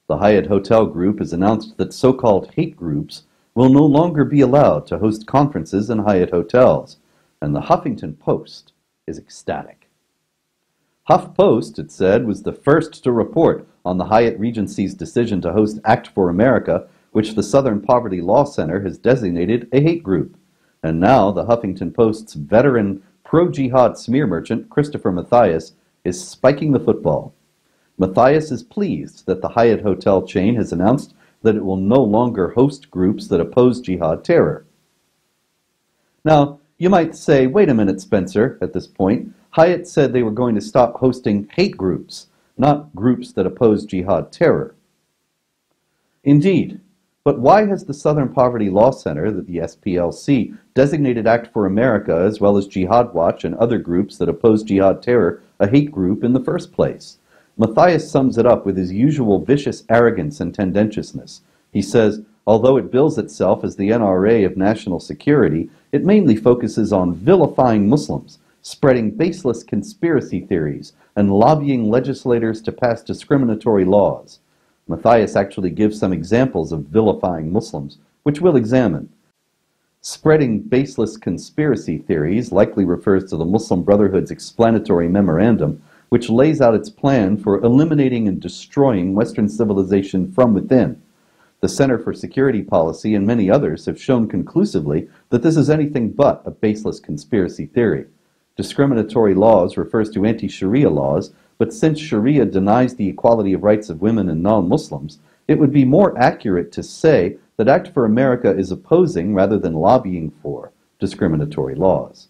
The Hyatt Hotel Group has announced that so-called hate groups will no longer be allowed to host conferences in Hyatt Hotels, and the Huffington Post is ecstatic. HuffPost, it said, was the first to report on the Hyatt Regency's decision to host Act for America, which the Southern Poverty Law Center has designated a hate group. And now the Huffington Post's veteran pro-jihad smear merchant, Christopher Mathias, is spiking the football. Mathias is pleased that the Hyatt Hotel chain has announced that it will no longer host groups that oppose jihad terror. Now, you might say, wait a minute, Spencer, at this point, Hyatt said they were going to stop hosting hate groups, not groups that oppose jihad terror. Indeed, but why has the Southern Poverty Law Center, the SPLC, designated Act for America, as well as Jihad Watch and other groups that oppose jihad terror, a hate group in the first place? Mathias sums it up with his usual vicious arrogance and tendentiousness. He says, although it bills itself as the NRA of national security, it mainly focuses on vilifying Muslims, spreading baseless conspiracy theories, and lobbying legislators to pass discriminatory laws. Mathias actually gives some examples of vilifying Muslims, which we'll examine. Spreading baseless conspiracy theories likely refers to the Muslim Brotherhood's explanatory memorandum, which lays out its plan for eliminating and destroying Western civilization from within. The Center for Security Policy and many others have shown conclusively that this is anything but a baseless conspiracy theory. Discriminatory laws refers to anti-Sharia laws, but since Sharia denies the equality of rights of women and non-Muslims, it would be more accurate to say that Act for America is opposing, rather than lobbying for, discriminatory laws.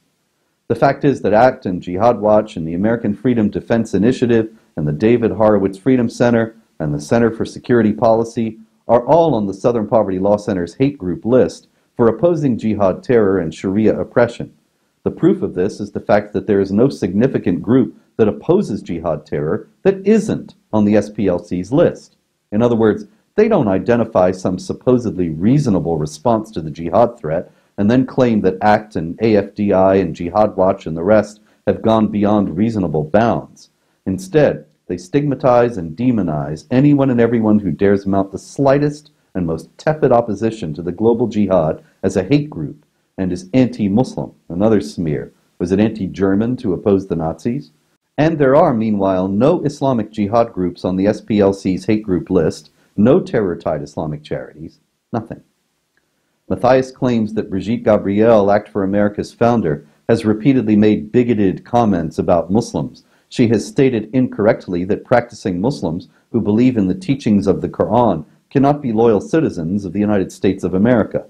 The fact is that ACT and Jihad Watch and the American Freedom Defense Initiative and the David Horowitz Freedom Center and the Center for Security Policy are all on the Southern Poverty Law Center's hate group list for opposing jihad terror and Sharia oppression. The proof of this is the fact that there is no significant group that opposes jihad terror that isn't on the SPLC's list. In other words, they don't identify some supposedly reasonable response to the jihad threat and then claim that ACT and AFDI and Jihad Watch and the rest have gone beyond reasonable bounds. Instead, they stigmatize and demonize anyone and everyone who dares mount the slightest and most tepid opposition to the global jihad as a hate group and is anti-Muslim, another smear. Was it anti-German to oppose the Nazis? And there are, meanwhile, no Islamic jihad groups on the SPLC's hate group list, no terror-tied Islamic charities, nothing. Mathias claims that Brigitte Gabriel, Act for America's founder, has repeatedly made bigoted comments about Muslims. She has stated incorrectly that practicing Muslims who believe in the teachings of the Quran cannot be loyal citizens of the United States of America.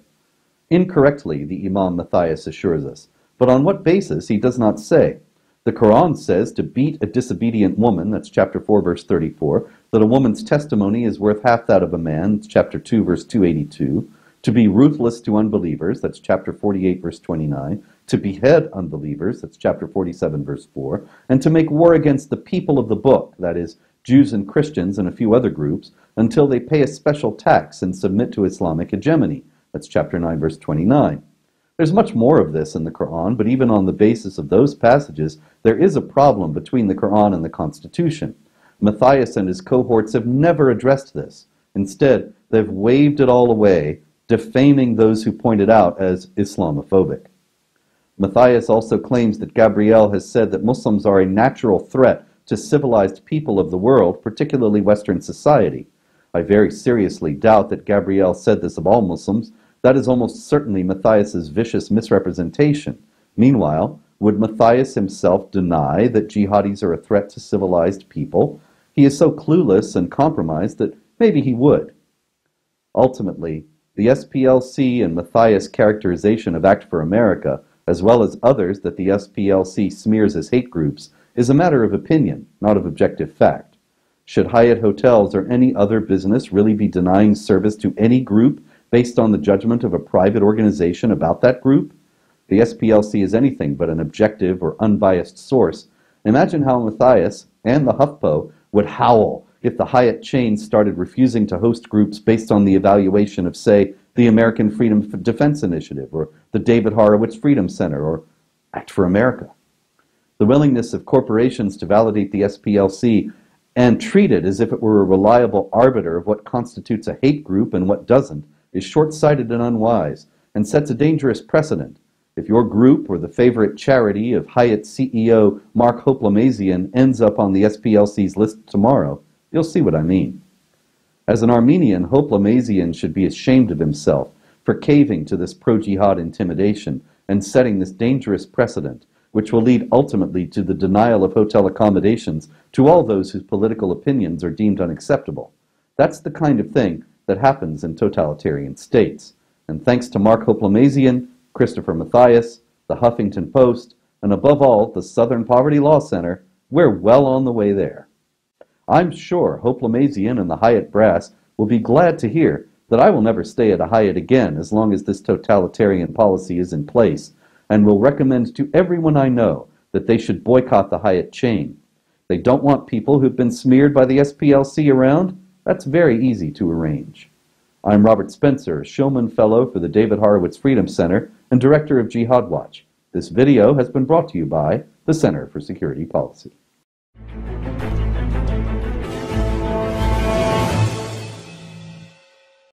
Incorrectly, the Imam Mathias assures us, but on what basis he does not say. The Quran says to beat a disobedient woman, that's chapter 4, verse 34, that a woman's testimony is worth half that of a man, that's chapter 2, verse 282, to be ruthless to unbelievers, that's chapter 48, verse 29, to behead unbelievers, that's chapter 47, verse 4, and to make war against the people of the book, that is, Jews and Christians and a few other groups, until they pay a special tax and submit to Islamic hegemony, that's chapter 9, verse 29. There's much more of this in the Quran, but even on the basis of those passages, there is a problem between the Quran and the Constitution. Mathias and his cohorts have never addressed this. Instead, they've waved it all away, defaming those who point it out as Islamophobic. Mathias also claims that Gabriel has said that Muslims are a natural threat to civilized people of the world, particularly Western society. I very seriously doubt that Gabriel said this of all Muslims. That is almost certainly Mathias's vicious misrepresentation. Meanwhile, would Mathias himself deny that jihadis are a threat to civilized people? He is so clueless and compromised that maybe he would. Ultimately, the SPLC and Mathias' characterization of Act for America, as well as others that the SPLC smears as hate groups, is a matter of opinion, not of objective fact. Should Hyatt Hotels or any other business really be denying service to any group based on the judgment of a private organization about that group? The SPLC is anything but an objective or unbiased source. Imagine how Mathias and the HuffPo would howl if the Hyatt chain started refusing to host groups based on the evaluation of, say, the American Freedom Defense Initiative, or the David Horowitz Freedom Center, or Act for America. The willingness of corporations to validate the SPLC and treat it as if it were a reliable arbiter of what constitutes a hate group and what doesn't is short-sighted and unwise, and sets a dangerous precedent. If your group or the favorite charity of Hyatt CEO Mark Hoplamazian ends up on the SPLC's list tomorrow, you'll see what I mean. As an Armenian, Hoplamazian should be ashamed of himself for caving to this pro-jihad intimidation and setting this dangerous precedent, which will lead ultimately to the denial of hotel accommodations to all those whose political opinions are deemed unacceptable. That's the kind of thing that happens in totalitarian states. And thanks to Mark Hoplamazian, Christopher Mathias, the Huffington Post, and above all, the Southern Poverty Law Center, we're well on the way there. I'm sure Hoplamazian and the Hyatt brass will be glad to hear that I will never stay at a Hyatt again as long as this totalitarian policy is in place, and will recommend to everyone I know that they should boycott the Hyatt chain. They don't want people who've been smeared by the SPLC around? That's very easy to arrange. I'm Robert Spencer, Shillman Fellow for the David Horowitz Freedom Center and Director of Jihad Watch. This video has been brought to you by the Center for Security Policy.